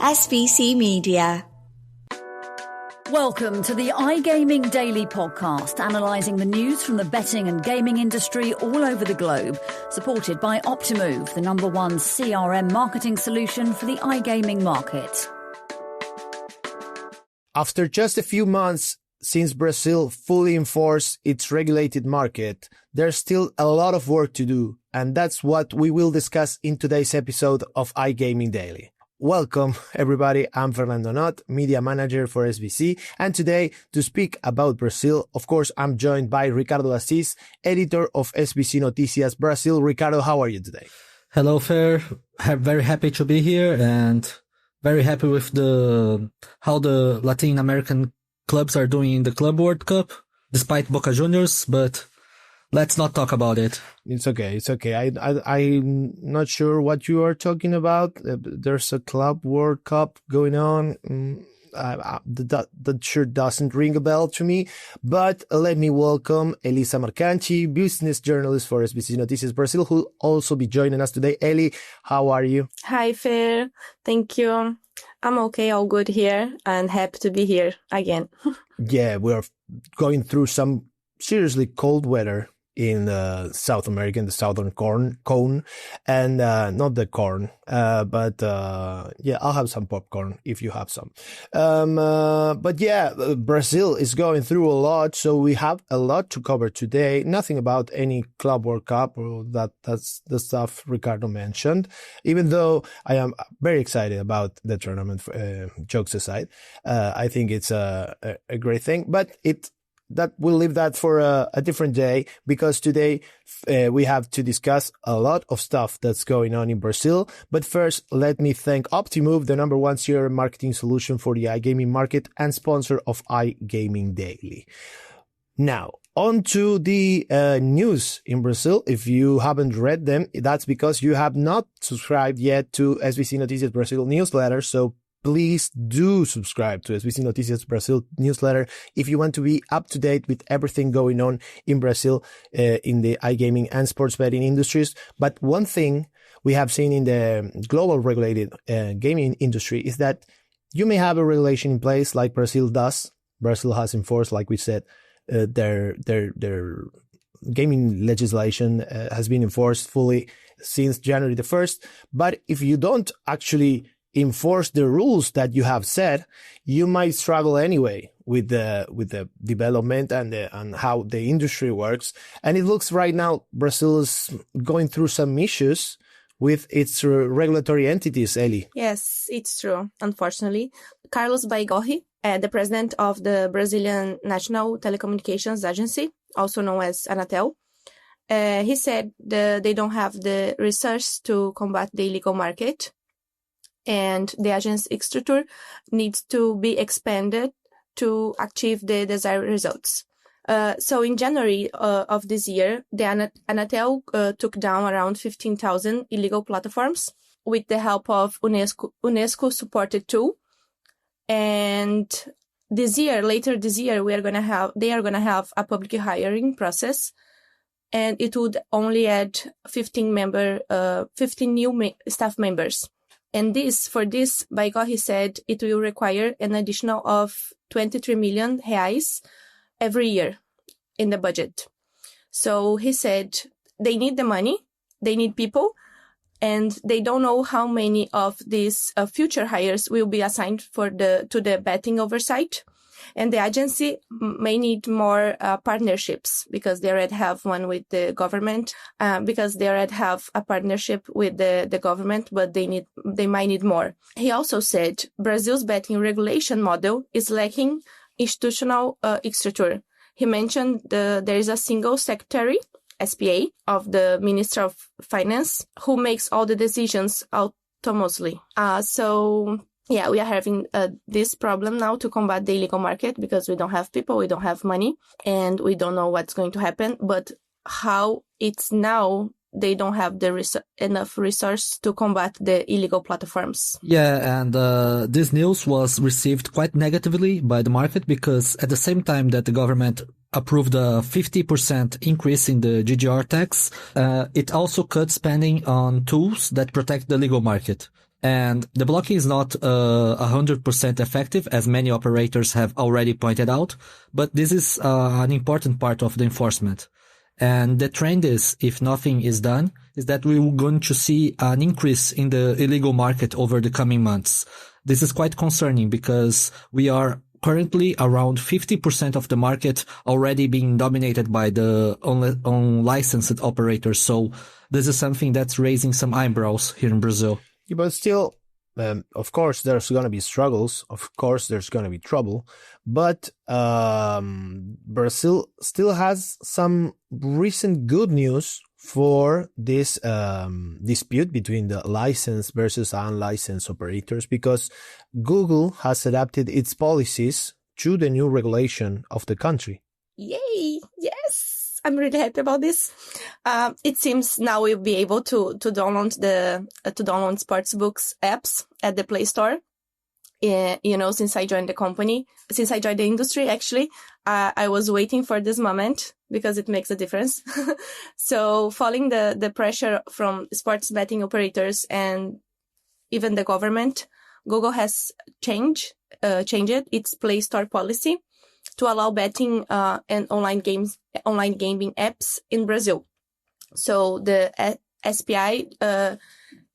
SBC Media. Welcome to the iGaming Daily Podcast, analysing the news from the betting and gaming industry all over the globe, supported by Optimove, the #1 CRM marketing solution for the iGaming market. After just a few months since Brazil fully enforced its regulated market, there's still a lot of work to do, and that's what we will discuss in today's episode of iGaming Daily. Welcome, everybody. I'm Fernando Not, Media Manager for SBC, and today, to speak about Brazil, of course, I'm joined by Ricardo Assis, Editor of SBC Noticias Brazil. Ricardo, how are you today? Hello, Fer. Very happy to be here, and very happy with how the Latin American clubs are doing in the Club World Cup, despite Boca Juniors, but let's not talk about it. It's okay. I'm not sure what you are talking about. There's a Club World Cup going on. That sure doesn't ring a bell to me. But let me welcome Elisa Marcanchi, business journalist for SBC Noticias Brazil, who will also be joining us today. Eli, how are you? Hi, Fer. Thank you. I'm okay, all good here, and happy to be here again. Yeah, we are going through some seriously cold weather in South America, in the southern cone, and not the corn, but yeah, I'll have some popcorn if you have some. But yeah, Brazil is going through a lot, so we have a lot to cover today. Nothing about any Club World Cup, or that's the stuff Ricardo mentioned, even though I am very excited about the tournament, jokes aside. I think it's a great thing, but we'll leave that for a different day, because today we have to discuss a lot of stuff that's going on in Brazil. But first, let me thank Optimove, the #1 CRM marketing solution for the iGaming market and sponsor of iGaming Daily. Now, on to the news in Brazil. If you haven't read them, that's because you have not subscribed yet to SBC Noticias Brazil newsletter. So please do subscribe to SBC Noticias Brazil newsletter if you want to be up to date with everything going on in Brazil in the iGaming and sports betting industries. But one thing we have seen in the global regulated gaming industry is that you may have a regulation in place like Brazil does. Brazil has enforced, like we said, their gaming legislation has been enforced fully since January the 1st. But if you don't actually enforce the rules that you have set, you might struggle anyway with the development and how the industry works. And it looks right now Brazil is going through some issues with its regulatory entities, Eli. Yes, it's true. Unfortunately, Carlos Baigorri, the president of the Brazilian National Telecommunications Agency, also known as Anatel, he said they don't have the resources to combat the illegal market, and the agency structure needs to be expanded to achieve the desired results. So in January of this year, the Anatel took down around 15,000 illegal platforms with the help of UNESCO-supported tool. And later this year, they are gonna have a public hiring process, and it would only add 15 new staff members. And for this, Baigorri said it will require an additional of 23 million reais every year in the budget. So he said they need the money, they need people, and they don't know how many of these future hires will be assigned to the betting oversight. And the agency may need more partnerships, because they already have one with the government, because they already have a partnership with the government, but they might need more. He also said Brazil's betting regulation model is lacking institutional structure. He mentioned there is a single secretary, SPA, of the Minister of Finance, who makes all the decisions autonomously. So yeah, we are having this problem now to combat the illegal market, because we don't have people, we don't have money, and we don't know what's going to happen. But how it's now, they don't have enough resource to combat the illegal platforms. Yeah, and this news was received quite negatively by the market, because at the same time that the government approved a 50% increase in the GGR tax, it also cut spending on tools that protect the legal market. And the blocking is not 100% effective, as many operators have already pointed out, but this is an important part of the enforcement. And the trend is, if nothing is done, is that we're going to see an increase in the illegal market over the coming months. This is quite concerning because we are currently around 50% of the market already being dominated by the unlicensed operators. So this is something that's raising some eyebrows here in Brazil. Yeah, but still, of course, there's going to be struggles. Of course, there's going to be trouble. But Brazil still has some recent good news for this dispute between the licensed versus unlicensed operators, because Google has adapted its policies to the new regulation of the country. Yay! Yes! I'm really happy about this. It seems now we'll be able to download sportsbooks apps at the Play Store. Since I joined the industry, actually, I was waiting for this moment because it makes a difference. So following the pressure from sports betting operators and even the government, Google has changed its Play Store policy to allow betting and online gaming apps in Brazil. So the SPI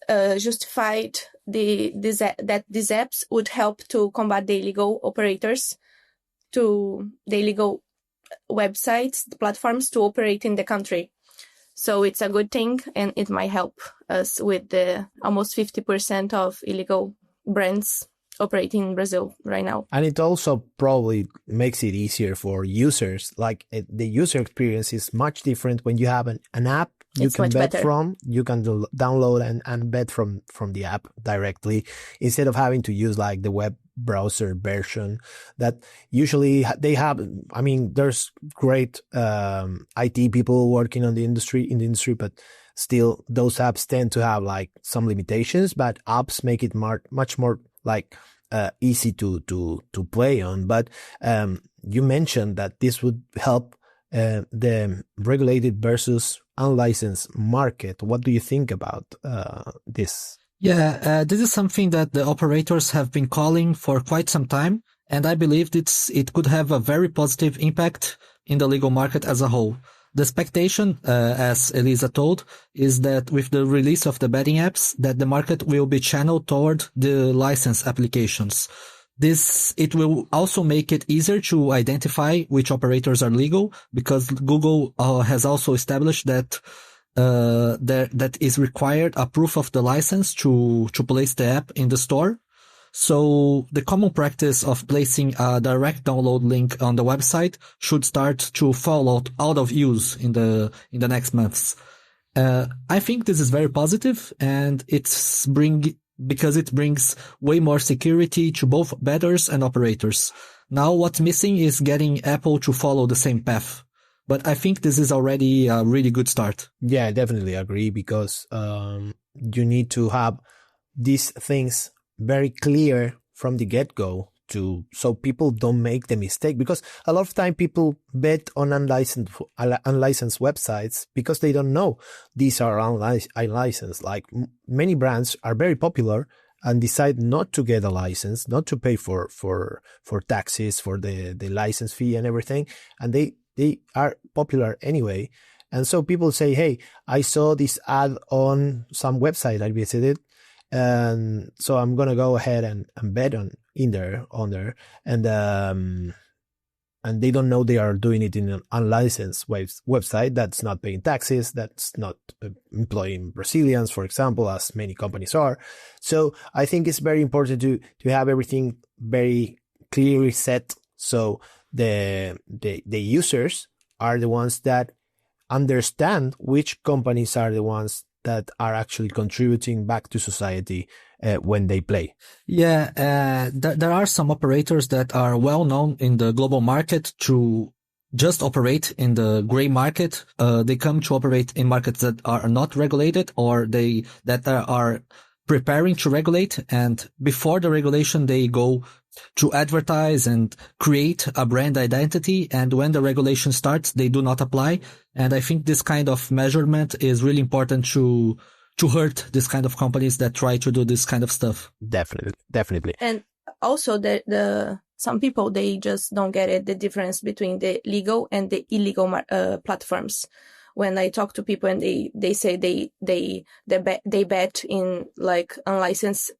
justified that these apps would help to combat the illegal operators, to the illegal websites, the platforms to operate in the country. So it's a good thing, and it might help us with the almost 50% of illegal brands operating in Brazil right now. And it also probably makes it easier for users. Like the user experience is much different when you have an app you can bet from. You can download and bet from the app directly, instead of having to use like the web browser version that usually they have. I mean, there's great IT people working in the industry, but still those apps tend to have like some limitations, but apps make it much more like easy to play on. But you mentioned that this would help the regulated versus unlicensed market. What do you think about this? Yeah, this is something that the operators have been calling for quite some time, and I believe it could have a very positive impact in the legal market as a whole. The expectation, as Elisa told, is that with the release of the betting apps, that the market will be channeled toward the license applications. It will also make it easier to identify which operators are legal, because Google has also established that that is required a proof of the license to place the app in the store. So the common practice of placing a direct download link on the website should start to fall out of use in the next months. I think this is very positive, and because it brings way more security to both bettors and operators. Now what's missing is getting Apple to follow the same path. But I think this is already a really good start. Yeah, I definitely agree, because you need to have these things very clear from the get-go so people don't make the mistake, because a lot of time people bet on unlicensed websites because they don't know these are unlicensed. Like many brands are very popular and decide not to get a license, not to pay for taxes, for the license fee and everything, and they are popular anyway. And so people say, hey, I saw this ad on some website I visited, and so I'm gonna go ahead and bet on there, and they don't know they are doing it in an unlicensed website that's not paying taxes, that's not employing Brazilians, for example, as many companies are. So I think it's very important to have everything very clearly set, so the users are the ones that understand which companies are the ones that are actually contributing back to society when they play. Yeah, there are some operators that are well known in the global market to just operate in the gray market. They come to operate in markets that are not regulated, or that are preparing to regulate, and before the regulation they go to advertise and create a brand identity, and when the regulation starts they do not apply. And I think this kind of measurement is really important to hurt this kind of companies that try to do this kind of stuff. Definitely. And also some people, they just don't get it, the difference between the legal and the illegal platforms. When I talk to people and they say they bet in like unlicensed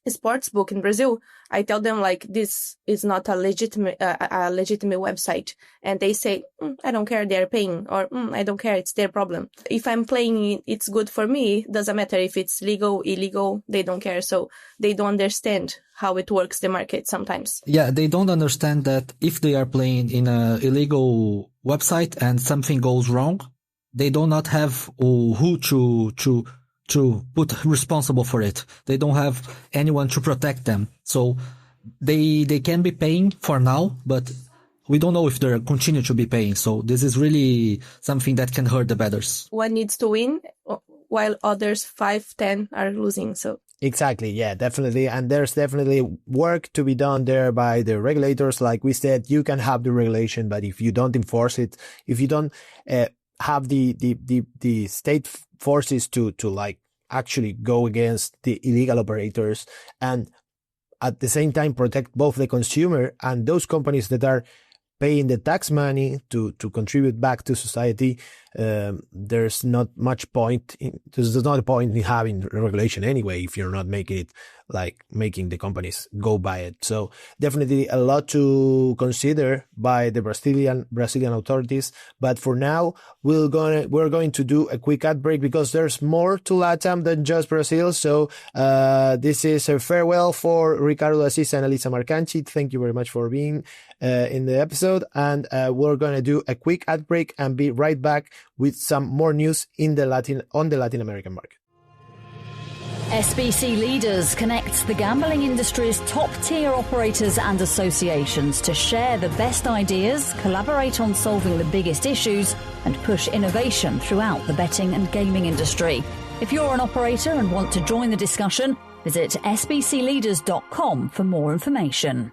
sports book in Brazil, I tell them like this is not a legitimate website, and they say I don't care, they're paying, or I don't care, it's their problem. If I'm playing, it's good for me. Doesn't matter if it's legal, illegal, they don't care. So they don't understand how it works, the market sometimes. Yeah, they don't understand that if they are playing in a illegal website and something goes wrong, they do not have who to put responsible for it. They don't have anyone to protect them. So they can be paying for now, but we don't know if they'll continue to be paying. So this is really something that can hurt the bettors. One needs to win while others 5-10 are losing. So Exactly. Yeah, definitely. And there's definitely work to be done there by the regulators. Like we said, you can have the regulation, but if you don't enforce it, if you don't have the state forces to like actually go against the illegal operators and at the same time protect both the consumer and those companies that are paying the tax money to contribute back to society, there's not much point there's not a point in having regulation anyway if you're not making it like making the companies go by it. So definitely a lot to consider by the Brazilian authorities. But for now, we're going to do a quick ad break because there's more to Latam than just Brazil. So this is a farewell for Ricardo Assis and Elisa Marcanchi. Thank you very much for being in the episode, and we're going to do a quick ad break and be right back with some more news on the Latin American market. SBC Leaders connects the gambling industry's top-tier operators and associations to share the best ideas, collaborate on solving the biggest issues, and push innovation throughout the betting and gaming industry. If you're an operator and want to join the discussion, visit sbcleaders.com for more information.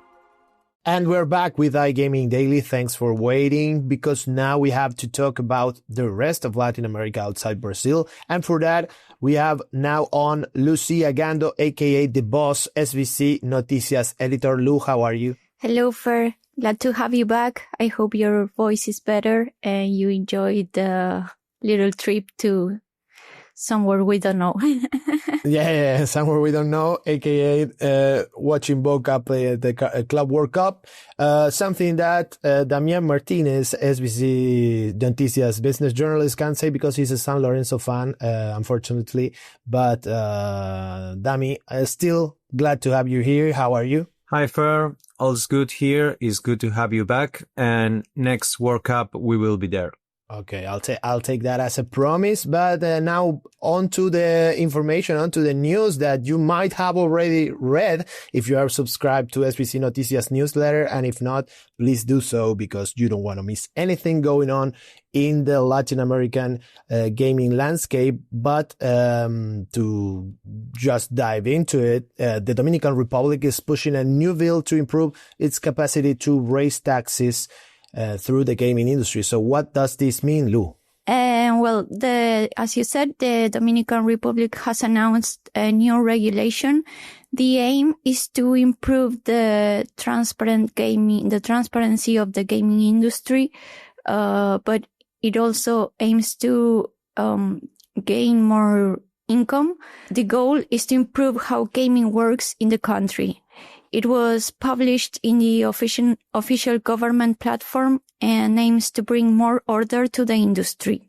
And we're back with iGaming Daily. Thanks for waiting, because now we have to talk about the rest of Latin America outside Brazil. And for that, we have now on Lucia Gando, aka The Boss, SBC Noticias editor. Lu, how are you? Hello, Fer. Glad to have you back. I hope your voice is better and you enjoyed the little trip to somewhere we don't know. Yeah, somewhere we don't know, aka watching Boca play at the Club World Cup. Something that Damian Martinez, SBC Noticias business journalist, can't say because he's a San Lorenzo fan, unfortunately. But Dami, still glad to have you here. How are you? Hi, Fer. All's good here. It's good to have you back. And next World Cup, we will be there. Okay, I'll take that as a promise. But now on to the information, on to the news that you might have already read if you are subscribed to SBC Noticias newsletter. And if not, please do so, because you don't want to miss anything going on in the Latin American gaming landscape. But to just dive into it, the Dominican Republic is pushing a new bill to improve its capacity to raise taxes through the gaming industry. So what does this mean, Lu? Well, as you said, the Dominican Republic has announced a new regulation. The aim is to improve the transparency of the gaming industry, but it also aims to gain more income. The goal is to improve how gaming works in the country. It was published in the official government platform and aims to bring more order to the industry.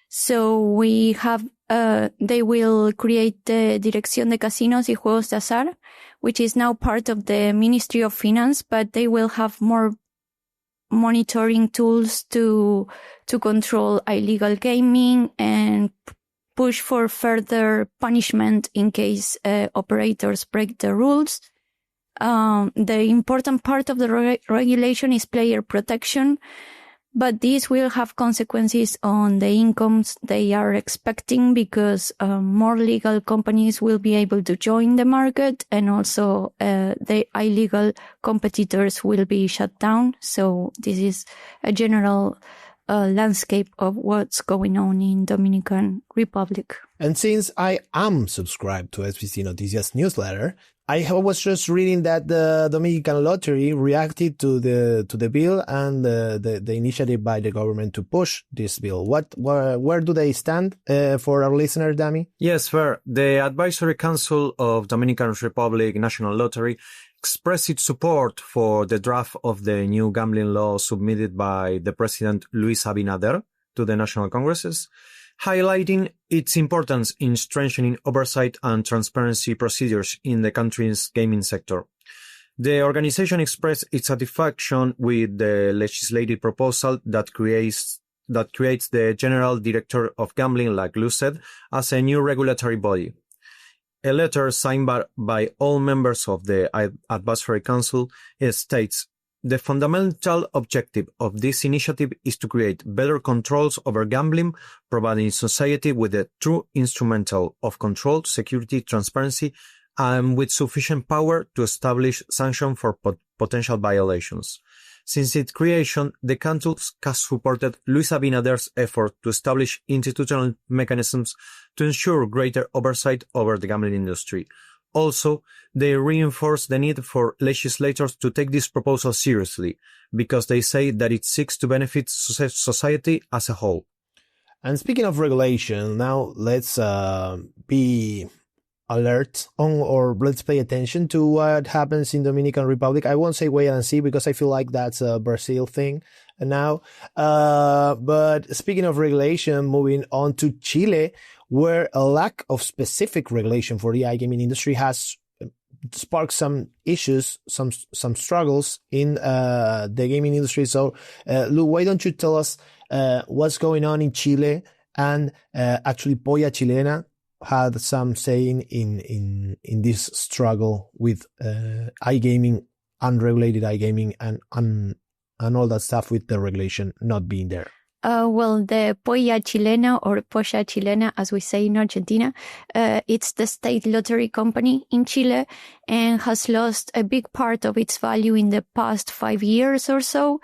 So we have, they will create the Dirección de Casinos y Juegos de Azar, which is now part of the Ministry of Finance, but they will have more monitoring tools to control illegal gaming and push for further punishment in case operators break the rules. The important part of the regulation is player protection, but this will have consequences on the incomes they are expecting, because more legal companies will be able to join the market, and also the illegal competitors will be shut down. So this is a general landscape of what's going on in Dominican Republic. And since I am subscribed to SBC Noticias newsletter, I was just reading that the Dominican Lottery reacted to the bill and the initiative by the government to push this bill. Where do they stand for our listener, Dami? Yes, fair. The Advisory Council of Dominican Republic National Lottery expressed its support for the draft of the new gambling law submitted by the President Luis Abinader to the National Congresses, highlighting its importance in strengthening oversight and transparency procedures in the country's gaming sector. The organization expressed its satisfaction with the legislative proposal that creates the General Director of Gambling, like Lou said, as a new regulatory body. A letter signed by all members of the Advisory Council states, "The fundamental objective of this initiative is to create better controls over gambling, providing society with a true instrumental of control, security, transparency, and with sufficient power to establish sanctions for potential violations." Since its creation, the Council has supported Luis Abinader's effort to establish institutional mechanisms to ensure greater oversight over the gambling industry. Also, they reinforce the need for legislators to take this proposal seriously, because they say that it seeks to benefit society as a whole. And speaking of regulation, now let's be alert on, or let's pay attention to what happens in Dominican Republic. I won't say wait and see, because I feel like that's a Brazil thing now. But speaking of regulation, moving on to Chile, where a lack of specific regulation for the iGaming industry has sparked some issues, some struggles in the gaming industry. So, Lu, why don't you tell us what's going on in Chile? And actually, Polla Chilena had some saying in this struggle with iGaming, unregulated iGaming, and all that stuff, with the regulation not being there. Well, the Polla Chilena, or Polla Chilena, as we say in Argentina, it's the state lottery company in Chile, and has lost a big part of its value in the past 5 years or so.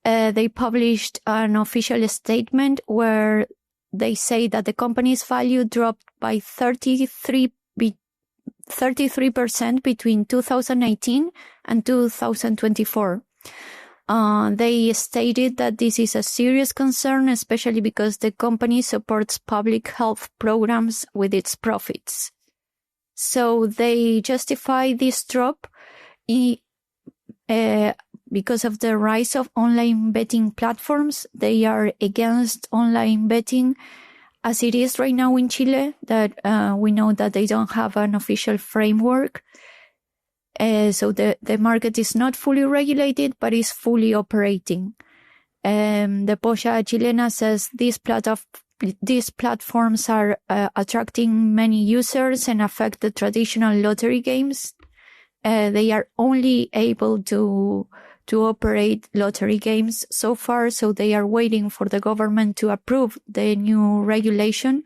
They published an official statement where they say that the company's value dropped by 33% between 2018 and 2024. They stated that this is a serious concern, especially because the company supports public health programs with its profits. So they justify this drop because of the rise of online betting platforms. They are against online betting as it is right now in Chile, that we know that they don't have an official framework. So the market is not fully regulated, but is fully operating. The Polla Chilena says these platforms are attracting many users and affect the traditional lottery games. They are only able to operate lottery games so far, so they are waiting for the government to approve the new regulation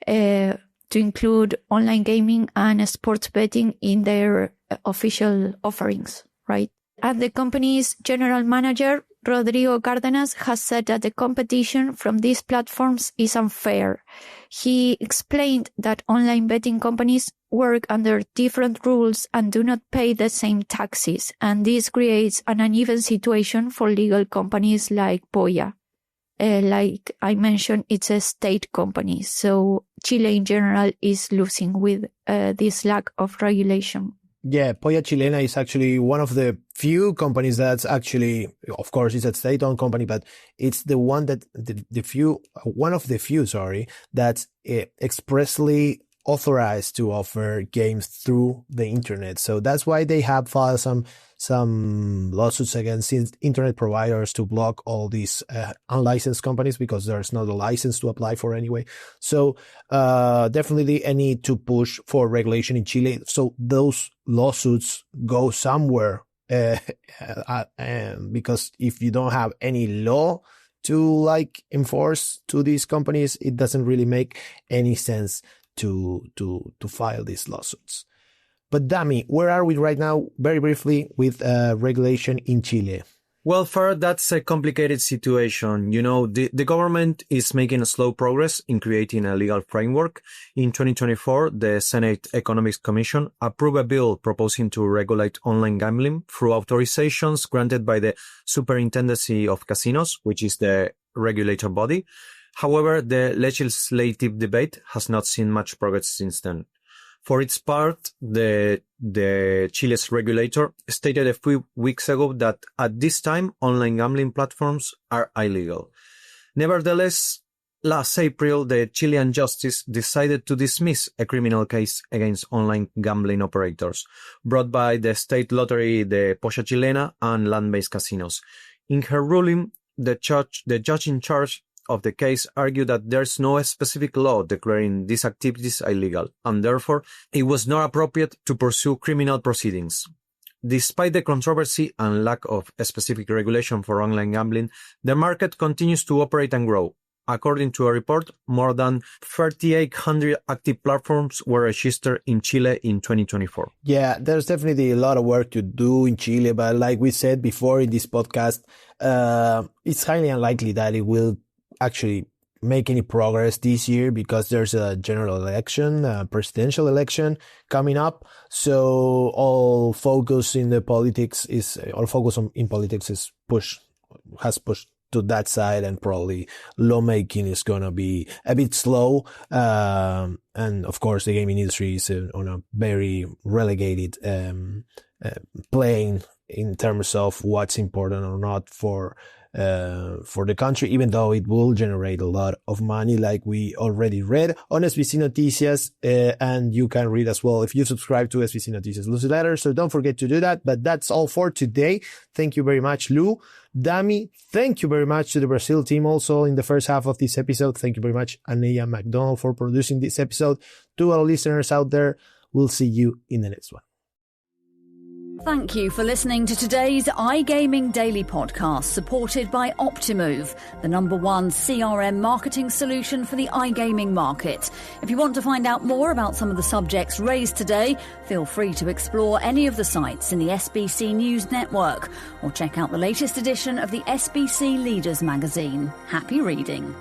to include online gaming and sports betting in their official offerings, right? And the company's general manager, Rodrigo Cárdenas, has said that the competition from these platforms is unfair. He explained that online betting companies work under different rules and do not pay the same taxes, and this creates an uneven situation for legal companies like Polla. Like I mentioned, it's a state company, so Chile in general is losing with this lack of regulation. Yeah, Polla Chilena is actually one of the few companies that's actually, of course, it's a state-owned company, but it's the one that one of the few, that's expressly authorized to offer games through the internet. So that's why they have filed some lawsuits against internet providers to block all these unlicensed companies, because there's not a license to apply for anyway. So definitely a need to push for regulation in Chile, so those lawsuits go somewhere, because if you don't have any law to enforce to these companies, it doesn't really make any sense to file these lawsuits. But Dami, where are we right now, very briefly, with regulation in Chile? Well, Farah, that's a complicated situation. You know, the government is making a slow progress in creating a legal framework. In 2024, the Senate Economics Commission approved a bill proposing to regulate online gambling through authorizations granted by the Superintendency of Casinos, which is the regulator body. However, the legislative debate has not seen much progress since then. For its part, the Chile's regulator stated a few weeks ago that at this time, online gambling platforms are illegal. Nevertheless, last April, the Chilean justice decided to dismiss a criminal case against online gambling operators brought by the state lottery, the Polla Chilena, and land-based casinos. In her ruling, the judge in charge of the case argued that there's no specific law declaring these activities illegal, and therefore it was not appropriate to pursue criminal proceedings. Despite the controversy and lack of a specific regulation for online gambling, the market continues to operate and grow. According to a report, more than 3,800 active platforms were registered in Chile in 2024. Yeah, there's definitely a lot of work to do in Chile, but like we said before in this podcast, it's highly unlikely that it will actually make any progress this year because there's a general election, a presidential election coming up. So all focus in politics is pushed to that side, and probably lawmaking is going to be a bit slow. And of course, the gaming industry is on a very relegated plane in terms of what's important or not for the country, even though it will generate a lot of money, like we already read on SBC Noticias, and you can read as well if you subscribe to SBC Noticias newsletter. So don't forget to do that. But that's all for today. Thank you very much, Lou. Dami, thank you very much to the Brazil team also in the first half of this episode. Thank you very much, Anaya McDonald, for producing this episode. To our listeners out there, we'll see you in the next one. Thank you for listening to today's iGaming Daily podcast, supported by Optimove, the #1 CRM marketing solution for the iGaming market. If you want to find out more about some of the subjects raised today, feel free to explore any of the sites in the SBC News network or check out the latest edition of the SBC Leaders magazine. Happy reading.